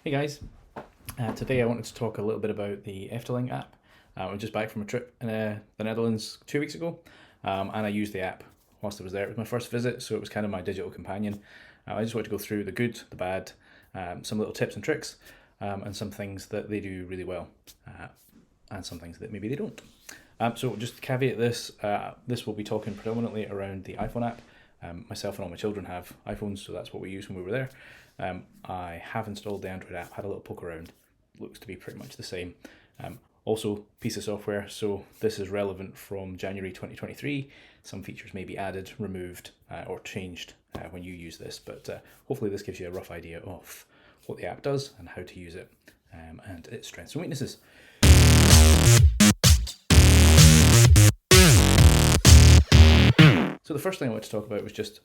Hey guys, today I wanted to talk a little bit about the Efteling app. I'm just back from a trip in the Netherlands 2 weeks ago, and I used the app whilst I was there. It was my first visit, so it was kind of my digital companion. I just wanted to go through the good, the bad, some little tips and tricks, and some things that they do really well, and some things that maybe they don't. So just to caveat this, this will be talking predominantly around the iPhone app. Myself and all my children have iPhones, so that's what we used when we were there. I have installed the Android app, had a little poke around. Looks to be pretty much the same. Also, piece of software, so this is relevant from January 2023. Some features may be added, removed, or changed when you use this, but hopefully this gives you a rough idea of what the app does and how to use it, and its strengths and weaknesses. So the first thing I wanted to talk about was just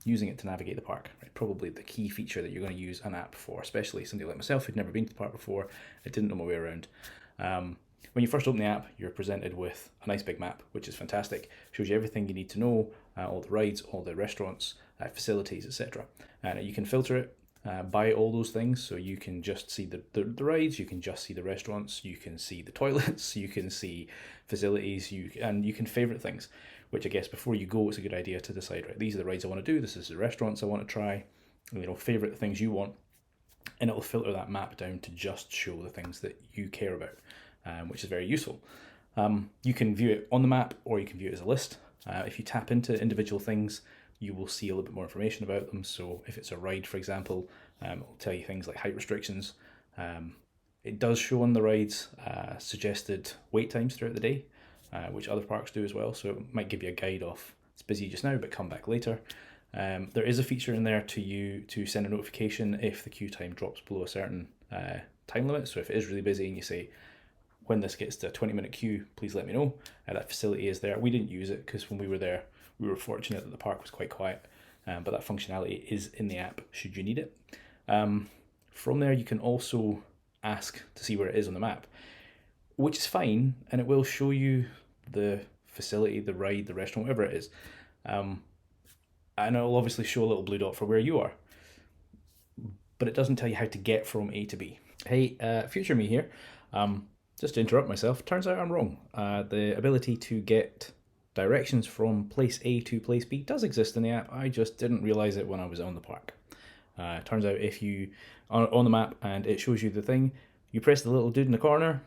using it to navigate the park. Right? Probably the key feature that you're going to use an app for, especially somebody like myself who'd never been to the park before. I didn't know my way around. When you first open the app, you're presented with a nice big map, which is fantastic. Shows you everything you need to know, all the rides, all the restaurants, facilities, etc. And you can filter it by all those things, so you can just see the rides, you can just see the restaurants, you can see the toilets, you can see facilities, and you can favourite things, which I guess before you go it's a good idea to decide, right, these are the rides I want to do, this is the restaurants I want to try, favourite the things you want, and it'll filter that map down to just show the things that you care about, which is very useful. You can view it on the map or you can view it as a list. If you tap into individual things, you will see a little bit more information about them. So if it's a ride, for example, it'll tell you things like height restrictions. It does show on the rides suggested wait times throughout the day, which other parks do as well. So it might give you a guide of it's busy just now, but come back later. There is a feature in there to send a notification if the queue time drops below a certain time limit. So if it is really busy and you say, when this gets to a 20-minute queue, please let me know. That facility is there. We didn't use it because when we were there, we were fortunate that the park was quite quiet, but that functionality is in the app should you need it. From there, you can also ask to see where it is on the map, which is fine, and it will show you the facility, the ride, the restaurant, whatever it is. And it'll obviously show a little blue dot for where you are, but it doesn't tell you how to get from A to B. Hey, future me here. Just to interrupt myself, turns out I'm wrong. The ability to get directions from place A to place B does exist in the app. I just didn't realise it when I was on the park. Turns out if you are on the map and it shows you the thing, you press the little dude in the corner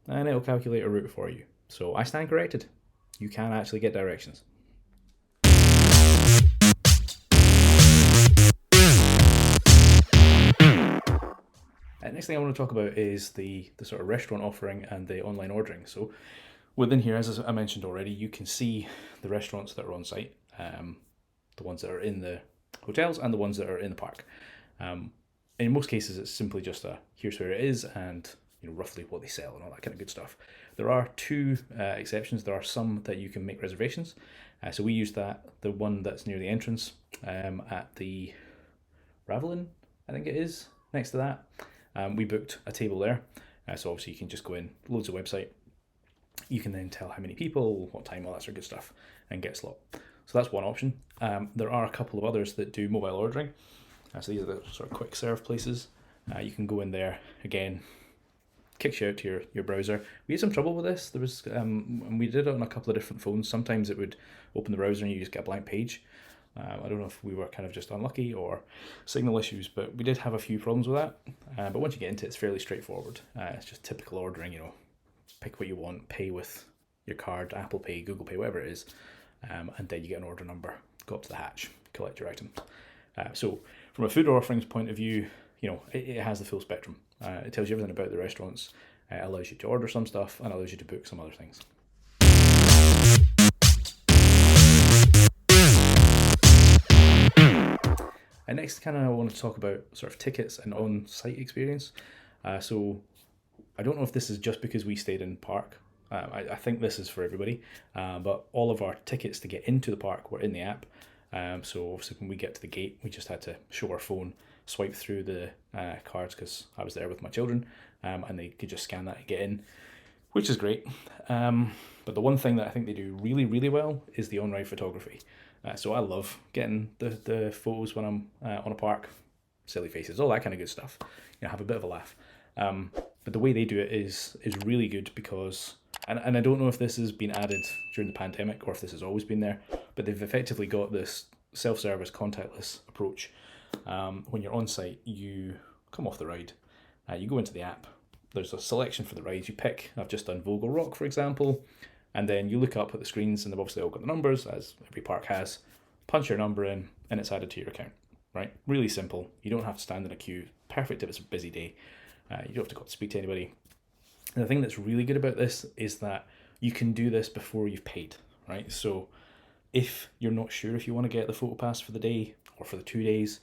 and it'll calculate a route for you. So I stand corrected. You can actually get directions. Next thing I want to talk about is the sort of restaurant offering and the online ordering. So within here, as I mentioned already, you can see the restaurants that are on site, the ones that are in the hotels and the ones that are in the park. In most cases, it's simply just here's where it is and roughly what they sell and all that kind of good stuff. There are two exceptions. There are some that you can make reservations. So we used the one that's near the entrance at the Ravelin, I think it is, next to that. We booked a table there, so obviously you can just go in, loads of website. You can then tell how many people, what time, all that sort of good stuff, and get a slot. So that's one option. There are a couple of others that do mobile ordering. So these are the sort of quick serve places. You can go in there, again, kicks you out to your browser. We had some trouble with this. There was, and we did it on a couple of different phones. Sometimes it would open the browser and you just get a blank page. I don't know if we were kind of just unlucky or signal issues, but we did have a few problems with that. But once you get into it, it's fairly straightforward. It's just typical ordering, pick what you want, pay with your card, Apple Pay, Google Pay, whatever it is, and then you get an order number, go up to the hatch, collect your item. So from a food offerings point of view, it has the full spectrum. It tells you everything about the restaurants, allows you to order some stuff, and allows you to book some other things. And next, I want to talk about sort of tickets and on-site experience. So I don't know if this is just because we stayed in park. I think this is for everybody. But all of our tickets to get into the park were in the app. So obviously when we get to the gate, we just had to show our phone, swipe through the cards because I was there with my children, and they could just scan that and get in, which is great. But the one thing that I think they do really, really well is the on-ride photography. So I love getting the photos when I'm on a park. silly faces, all that kind of good stuff. Have a bit of a laugh. But the way they do it is really good because, and I don't know if this has been added during the pandemic or if this has always been there, but they've effectively got this self-service contactless approach. When you're on site, you come off the ride, you go into the app, there's a selection for the rides you pick. I've just done Vogel Rock, for example, and then you look up at the screens and they've obviously all got the numbers, as every park has, punch your number in and it's added to your account, right? Really simple. You don't have to stand in a queue. Perfect if it's a busy day. You don't have to go to speak to anybody. And the thing that's really good about this is that you can do this before you've paid, right? So if you're not sure if you want to get the photo pass for the day or for the 2 days,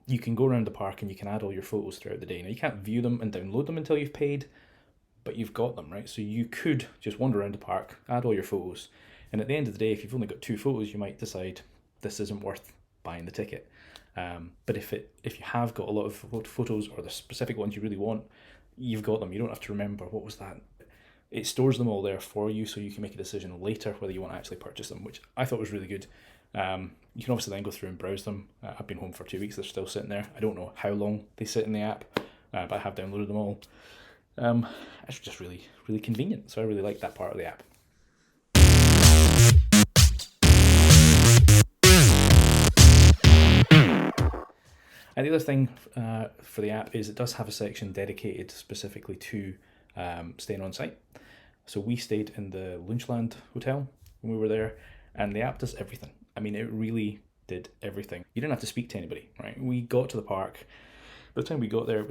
you can go around the park and you can add all your photos throughout the day. Now, you can't view them and download them until you've paid, but you've got them, right? So you could just wander around the park, add all your photos, and at the end of the day, if you've only got 2 photos, you might decide this isn't worth buying the ticket. But if you have got a lot of photos or the specific ones you really want, you've got them. You don't have to remember what was that. It stores them all there for you, so you can make a decision later whether you want to actually purchase them, which I thought was really good. You can obviously then go through and browse them. I've been home for 2 weeks; they're still sitting there. I don't know how long they sit in the app, but I have downloaded them all. It's just really, really convenient. So I really like that part of the app. And the other thing for the app is it does have a section dedicated specifically to staying on site. So we stayed in the Lunchland Hotel when we were there, and the app does everything. I mean, it really did everything. You didn't have to speak to anybody, right? We got to the park. By the time we got there,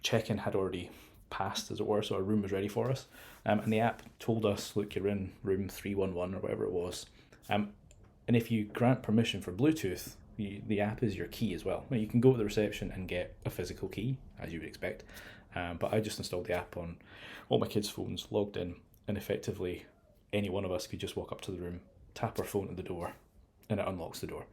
check-in had already passed, as it were, so our room was ready for us. And the app told us, look, you're in room 311 or whatever it was. And if you grant permission for Bluetooth, the app is your key as well. Now, you can go to the reception and get a physical key, as you would expect. But I just installed the app on all my kids' phones, logged in, and effectively any one of us could just walk up to the room, tap our phone at the door, and it unlocks the door.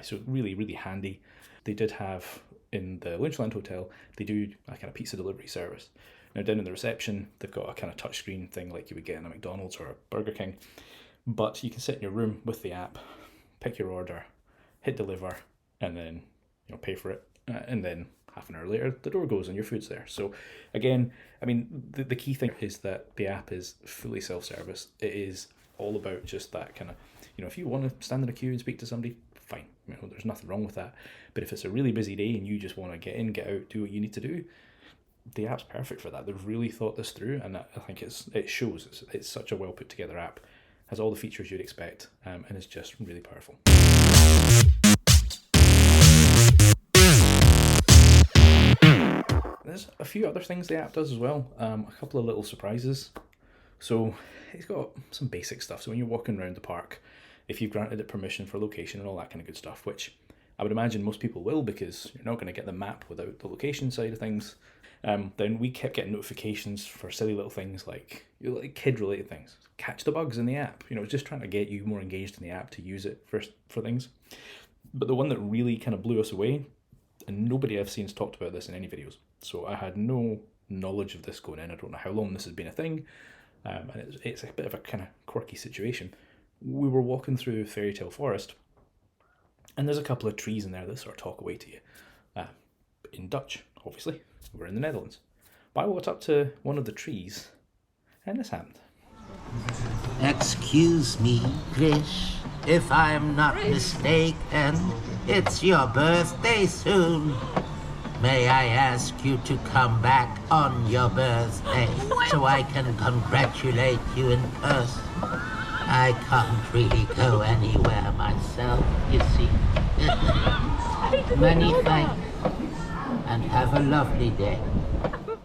So really, really handy. They did have, in the Lunchland Hotel, they do a kind of pizza delivery service. Now, down in the reception, they've got a kind of touchscreen thing like you would get in a McDonald's or a Burger King. But you can sit in your room with the app, pick your order, hit deliver, and then pay for it. And then half an hour later, the door goes and your food's there. So again, I mean, the key thing is that the app is fully self-service. It is all about just that kind of, if you want to stand in a queue and speak to somebody, fine. There's nothing wrong with that. But if it's a really busy day and you just want to get in, get out, do what you need to do, the app's perfect for that. They've really thought this through, and I think it shows. It's such a well put together app. Has all the features you'd expect, and is just really powerful. There's a few other things the app does as well. A couple of little surprises. So it's got some basic stuff. So when you're walking around the park, if you've granted it permission for location and all that kind of good stuff, which I would imagine most people will, because you're not going to get the map without the location side of things, then we kept getting notifications for silly little things like kid-related things. Catch the bugs in the app. Just trying to get you more engaged in the app to use it for things. But the one that really kind of blew us away, and nobody I've seen has talked about this in any videos, so I had no knowledge of this going in. I don't know how long this has been a thing, and it's a bit of a kind of quirky situation. We were walking through Fairy Tale Forest, and there's a couple of trees in there that sort of talk away to you. In Dutch, obviously. We're in the Netherlands. But I walked up to one of the trees, and this happened. Excuse me, Grish, if I'm not mistaken, it's your birthday soon. May I ask you to come back on your birthday so I can congratulate you in person? I can't really go anywhere myself, you see. Many thanks, and have a lovely day.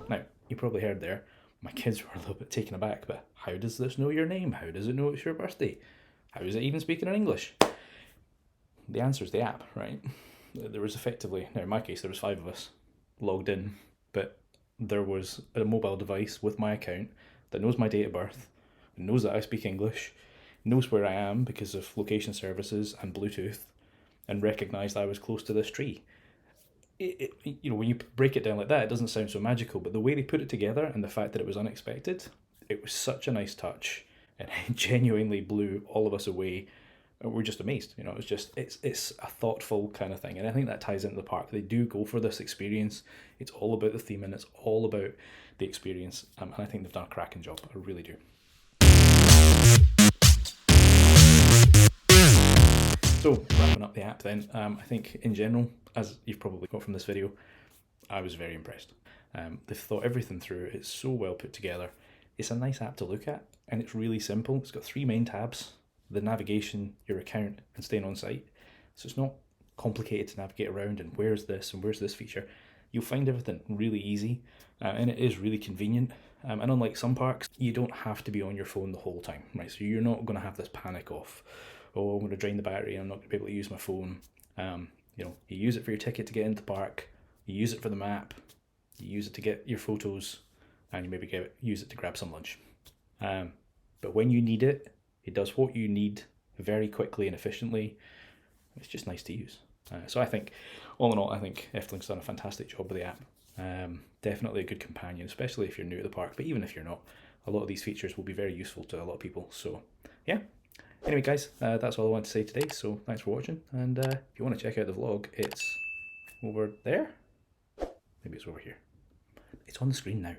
Now, you probably heard there, my kids were a little bit taken aback, but how does this know your name? How does it know it's your birthday? How is it even speaking in English? The answer is the app, right? There was effectively, now in my case, there was 5 of us logged in, but there was a mobile device with my account that knows my date of birth, knows that I speak English, knows where I am because of location services and Bluetooth, and recognised I was close to this tree. When you break it down like that, it doesn't sound so magical, but the way they put it together and the fact that it was unexpected, it was such a nice touch, and it genuinely blew all of us away we're just amazed. You know, it's a thoughtful kind of thing, and I think that ties into the park. They do go for this experience. It's all about the theme and it's all about the experience, and I think they've done a cracking job. I really do. So wrapping up the app then, I think in general, as you've probably got from this video, I was very impressed. They've thought everything through. It's so well put together. It's a nice app to look at, and it's really simple. It's got 3 main tabs: the navigation, your account, and staying on site. So it's not complicated to navigate around and where's this and where's this feature. You'll find everything really easy, and it is really convenient. And unlike some parks, you don't have to be on your phone the whole time, right? So you're not going to have this panic of, oh, I'm going to drain the battery, I'm not going to be able to use my phone. You know, you use it for your ticket to get into the park, you use it for the map, you use it to get your photos, and you maybe use it to grab some lunch. But when you need it, it does what you need very quickly and efficiently. It's just nice to use. So I think, all in all, I think Efteling's done a fantastic job with the app. Definitely a good companion, especially if you're new to the park, but even if you're not, a lot of these features will be very useful to a lot of people. So yeah. Anyway guys, that's all I want to say today, so thanks for watching, and if you want to check out the vlog, it's over there. Maybe it's over here. It's on the screen now.